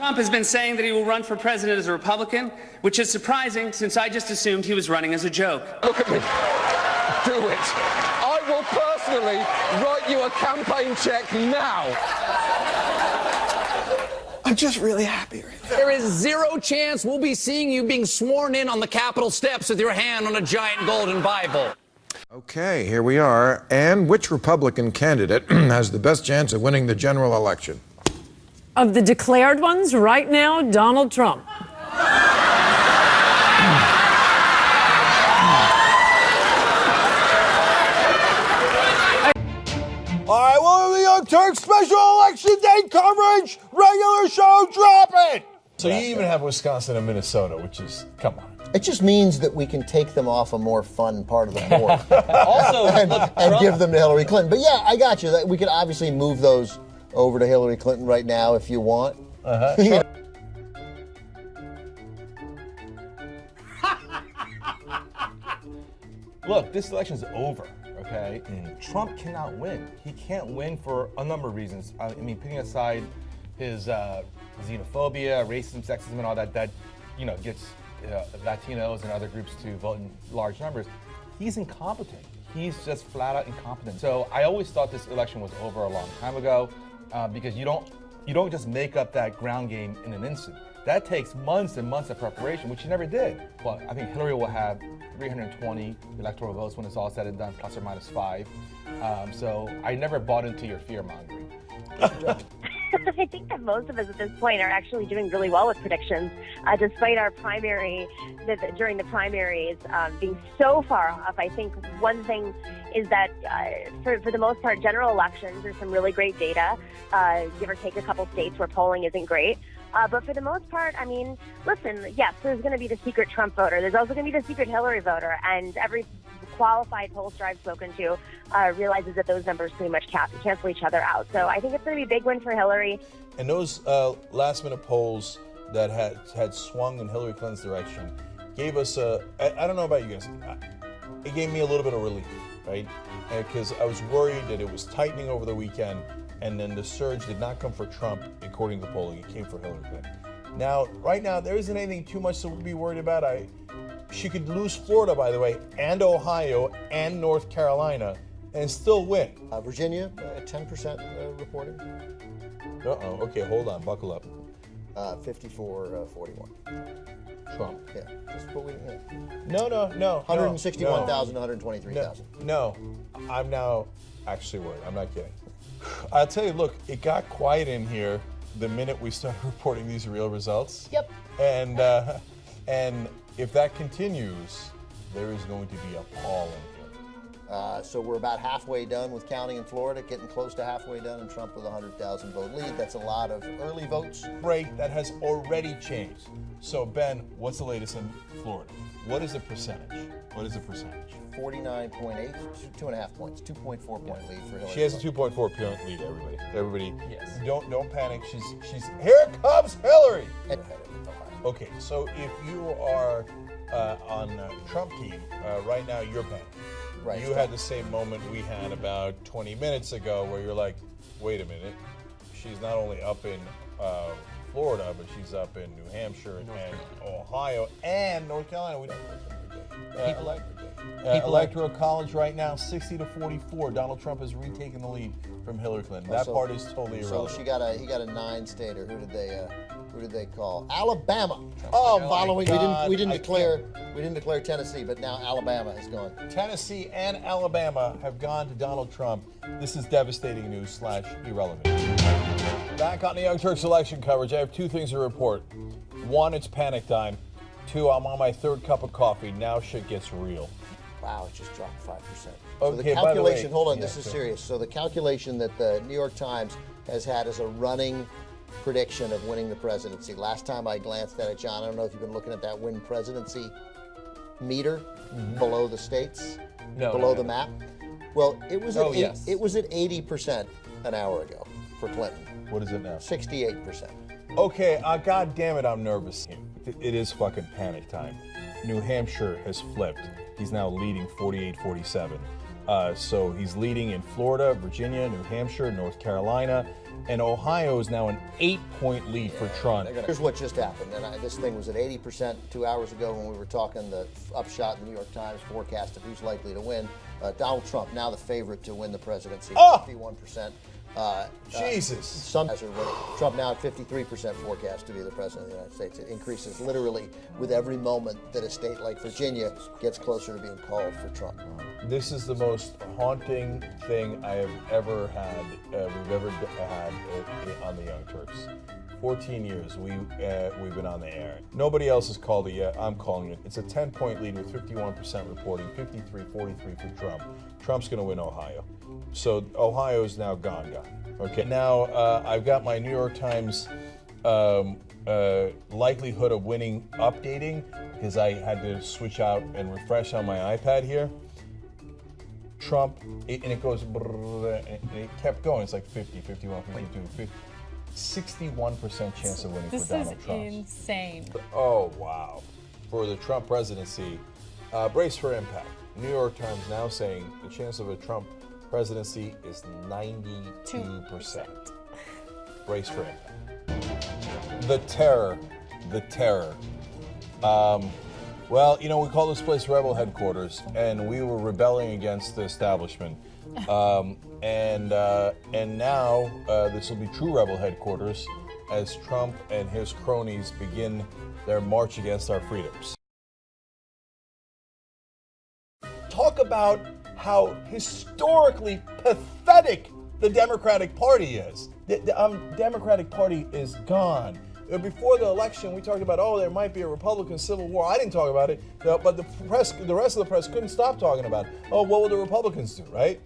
Trump has been saying that he will run for president as a Republican, which is surprising since I just assumed he was running as a joke. Look at me. Do it. I will personally write you a campaign check now. I'm just really happy right now. There is zero chance we'll be seeing you being sworn in on the Capitol steps with your hand on a giant golden Bible. Okay, here we are. And which Republican candidate has the best chance of winning the general election? Of the declared ones, right now, Donald Trump. All right, well, the Young Turks special election day coverage, regular show dropping. So you even have Wisconsin and Minnesota, which is, come on. It just means that we can take them off a more fun part of the board Also, and give them to Hillary Clinton. But yeah, I got you. We could obviously move those over to Hillary Clinton right now if you want. Uh-huh. Look, this election's over, okay? Trump cannot win. He can't win for a number of reasons. I mean, putting aside his xenophobia, racism, sexism, and all that gets Latinos and other groups to vote in large numbers. He's incompetent. He's just flat out incompetent. So I always thought this election was over a long time ago because you don't just make up that ground game in an instant. That takes months and months of preparation, which he never did. Well, I think Hillary will have 320 electoral votes when it's all said and done, plus or minus 5. So I never bought into your fear-mongering. I think that most of us at this point are actually doing really well with predictions, despite our during the primaries being so far off. I think one thing is that for the most part, general elections, there's some really great data, give or take a couple states where polling isn't great. But for the most part, I mean, listen, yes, there's going to be the secret Trump voter. There's also going to be the secret Hillary voter. And every qualified pollster I've spoken to realizes that those numbers pretty much cancel each other out. So I think it's going to be a big win for Hillary. And those last-minute polls that had swung in Hillary Clinton's direction gave us I don't know about you guys, it gave me a little bit of relief, right? Because I was worried that it was tightening over the weekend, and then the surge did not come for Trump, according to the polling. It came for Hillary Clinton. Now, right now, there isn't anything too much to be worried about. She could lose Florida, by the way, and Ohio, and North Carolina, and still win. Virginia, 10% reporting. Uh-oh. Okay, hold on. Buckle up. 54-41. Trump. Yeah. No. 161,000, 123,000. No. I'm now actually worried. I'm not kidding. I'll tell you, look, it got quiet in here the minute we started reporting these real results. Yep. And if that continues, there is going to be a pall in here. So we're about halfway done with counting in Florida, getting close to halfway done, and Trump with a 100,000 vote lead. That's a lot of early votes. Rate that has already changed. So Ben, what's the latest in Florida? What is the percentage? 49.8, 2.5 points, 2.4 point lead for Hillary. She has a 2.4 point lead. Everybody. Yes. Don't panic. She's here comes Hillary. Okay, so if you are on Trump team right now, you're panicking. Right. You had the same moment we had about 20 minutes ago, where you're like, wait a minute, she's not only up in Florida, but she's up in New Hampshire and Ohio and North Carolina. We don't Electoral College right now, 60-44. Donald Trump has retaken the lead from Hillary Clinton. That part is totally irrelevant. So he got a 9-stater. Who did they call? Alabama. Following we didn't declare Tennessee, but now Alabama has gone. Tennessee and Alabama have gone to Donald Trump. This is devastating news / irrelevant. Back on the Young Turks election coverage, I have 2 things to report. 1, it's panic time. 2, I'm on my 3rd cup of coffee. Now shit gets real. Wow, it just dropped 5%. So the calculation, hold on, this is serious. So the calculation that the New York Times has had as a running prediction of winning the presidency. Last time I glanced at it, John, I don't know if you've been looking at that win presidency meter below the states, below the map. Well, it was at it was at 80% an hour ago for Clinton. What is it now? 68%. Okay, God damn it, I'm nervous. It is fucking panic time. New Hampshire has flipped. He's now leading 48-47. So he's leading in Florida, Virginia, New Hampshire, North Carolina. and Ohio is now an 8-point lead for Trump. Here's what just happened, and this thing was at 80% 2 hours ago when we were talking the upshot in the New York Times forecast of who's likely to win. Donald Trump, now the favorite to win the presidency, 51%. Jesus. Some guys are winning. Trump now at 53% forecast to be the president of the United States. It increases literally with every moment that a state like Virginia gets closer to being called for Trump. This is the most haunting thing I have ever had, we've ever had on the Young Turks. 14 years we've been on the air. Nobody else has called it yet. I'm calling it. It's a 10-point lead with 51% reporting, 53-43 for Trump. Trump's going to win Ohio. So Ohio is now gone. Okay. Now I've got my New York Times likelihood of winning updating because I had to switch out and refresh on my iPad here. Trump, and it goes, and it kept going. It's like 50, 51, 52, 50. 61% chance of winning for Donald Trump. This is insane. Oh, wow. For the Trump presidency, brace for impact. New York Times now saying the chance of a Trump presidency is 92%. Brace for impact. The terror. Well, you know, we call this place Rebel Headquarters, and we were rebelling against the establishment. And now this will be true Rebel Headquarters as Trump and his cronies begin their march against our freedoms. Talk about how historically pathetic the Democratic Party is. The Democratic Party is gone. Before the election, we talked about, oh, there might be a Republican Civil War. I didn't talk about it, but the rest of the press couldn't stop talking about it. Oh, what will the Republicans do, right?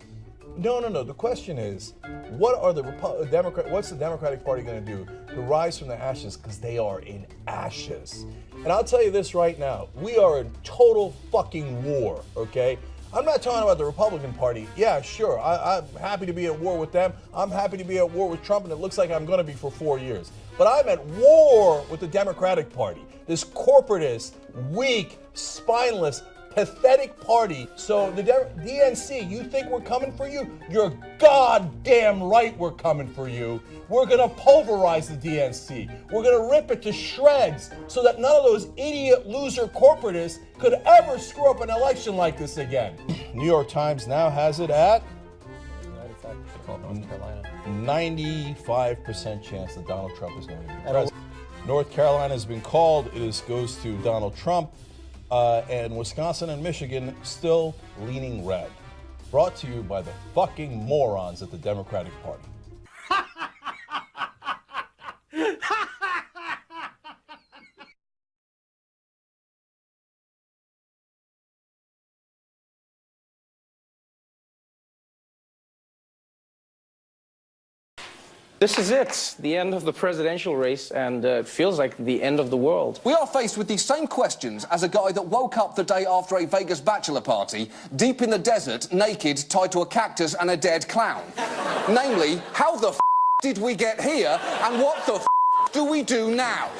No. The question is, what's the Democratic Party going to do to rise from the ashes? Because they are in ashes. And I'll tell you this right now, we are in total fucking war, okay? I'm not talking about the Republican Party. Yeah, sure, I'm happy to be at war with them. I'm happy to be at war with Trump, and it looks like I'm going to be for 4 years. But I'm at war with the Democratic Party, this corporatist, weak, spineless, pathetic party. So the DNC, you think we're coming for you? You're goddamn right we're coming for you. We're going to pulverize the DNC. We're going to rip it to shreds so that none of those idiot loser corporatists could ever screw up an election like this again. New York Times now has it at 95% chance that Donald Trump is going to be president. North Carolina has been called. It goes to Donald Trump. And Wisconsin and Michigan still leaning red. Brought to you by the fucking morons at the Democratic Party. This is it, the end of the presidential race, and it feels like the end of the world. We are faced with these same questions as a guy that woke up the day after a Vegas bachelor party, deep in the desert, naked, tied to a cactus and a dead clown. Namely, how the f*** did we get here, and what the f*** do we do now?